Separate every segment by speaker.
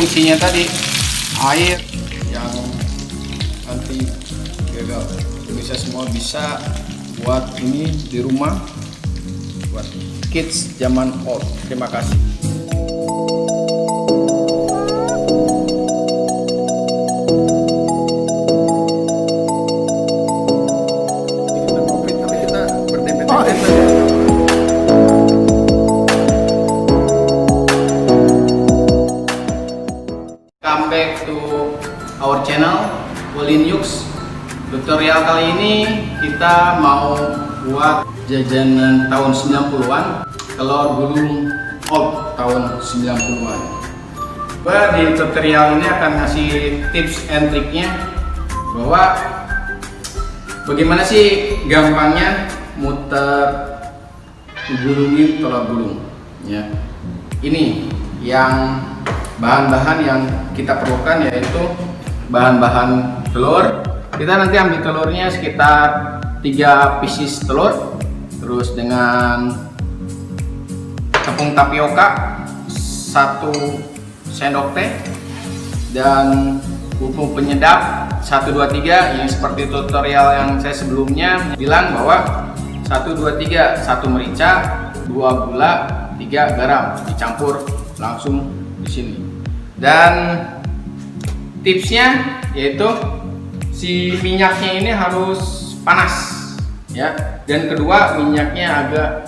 Speaker 1: fungsinya tadi, air yang anti gagal. Bisa semua bisa buat ini di rumah, buat kids zaman old. Terima kasih. Come back to our channel Ulin Yux. Tutorial kali ini kita mau buat jajanan tahun 90-an, telur gulung old tahun 90-an. Di tutorial ini akan ngasih tips and triknya bahwa bagaimana sih gampangnya muter gulungin telur gulung ya. Ini yang bahan-bahan yang kita perlukan, yaitu bahan-bahan telur. Kita nanti ambil telurnya sekitar 3 pieces telur, terus dengan tepung tapioka 1 sendok teh, dan bumbu penyedap 1, 2, 3 yang seperti tutorial yang saya sebelumnya bilang bahwa 1, 2, 3, 1 merica, 2 gula, 3 garam, dicampur langsung di sini. Dan tipsnya yaitu si minyaknya ini harus panas ya, dan kedua minyaknya agak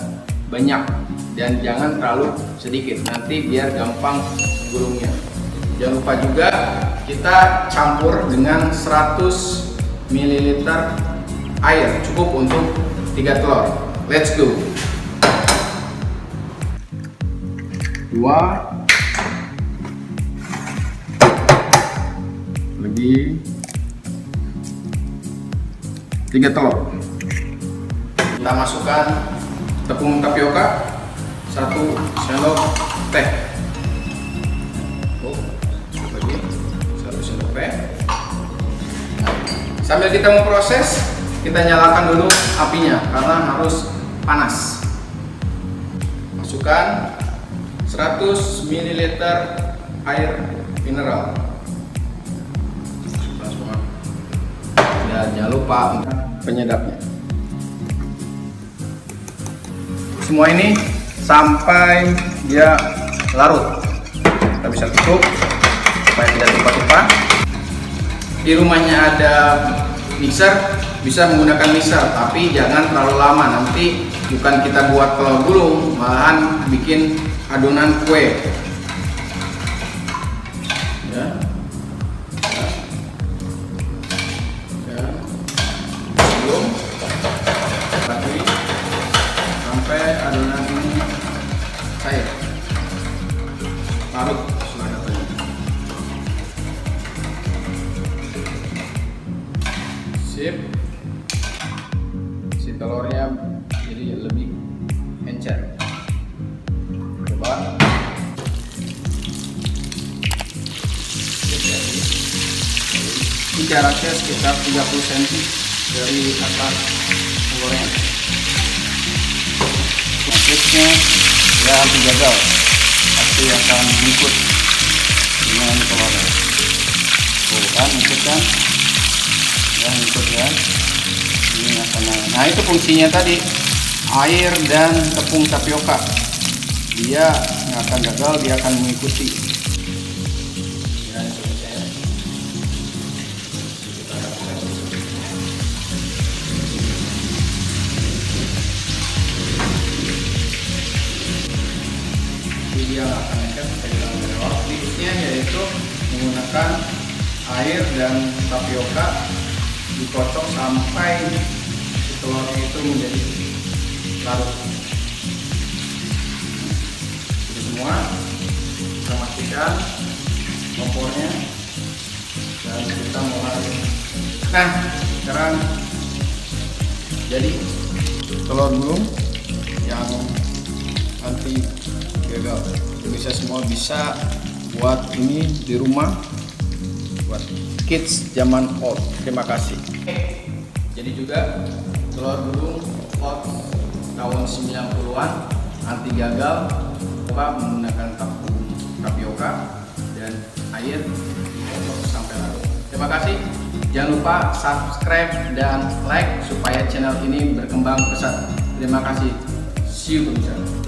Speaker 1: banyak dan jangan terlalu sedikit, nanti biar gampang gulungnya. Jangan lupa juga kita campur dengan 100 ml air, cukup untuk 3 telur. Let's go. 2 lagi 3 telur. Kita masukkan tepung tapioka 1 sendok teh. Lagi 1 sendok teh. Nah, sambil kita memproses, kita nyalakan dulu apinya karena harus panas. Masukkan 100 ml air mineral. Dan jangan lupa penyedapnya. Semua ini sampai dia larut. Kita bisa tutup supaya tidak tumpah-tumpah. Di rumahnya ada mixer, bisa menggunakan mixer, tapi jangan terlalu lama. Nanti bukan kita buat telur gulung, malahan bikin adonan kue. Ya. Sampai adonan ini cair, larut selangkahnya. Sip, si telurnya jadi lebih encer. Coba. Ini jaraknya sekitar 30 cm dari atas telurnya. Triknya ya anti gagal, pasti akan ikut dengan telurnya. Tuh kan, ikut kan? Ya, ikut ya. Ini akan naik. Nah, itu fungsinya tadi, air dan tepung tapioka. Dia nggak akan gagal, dia akan mengikuti. Ya, dia akan nekat lewat. Tipsnya yaitu menggunakan air dan tapioka, dikocok sampai telurnya itu menjadi larut. Jadi semua kita matikan kompornya dan kita mulai. Nah, sekarang jadi telur gulung yang anti gagal. Bisa semua bisa buat ini di rumah, buat kids zaman old. Terima kasih. Jadi juga telur gulung old tahun 90-an anti gagal, menggunakan tepung tapioka dan air dikocok sampai larut. Terima kasih. Jangan lupa subscribe dan like supaya channel ini berkembang pesat. Terima kasih. See you pemirsa.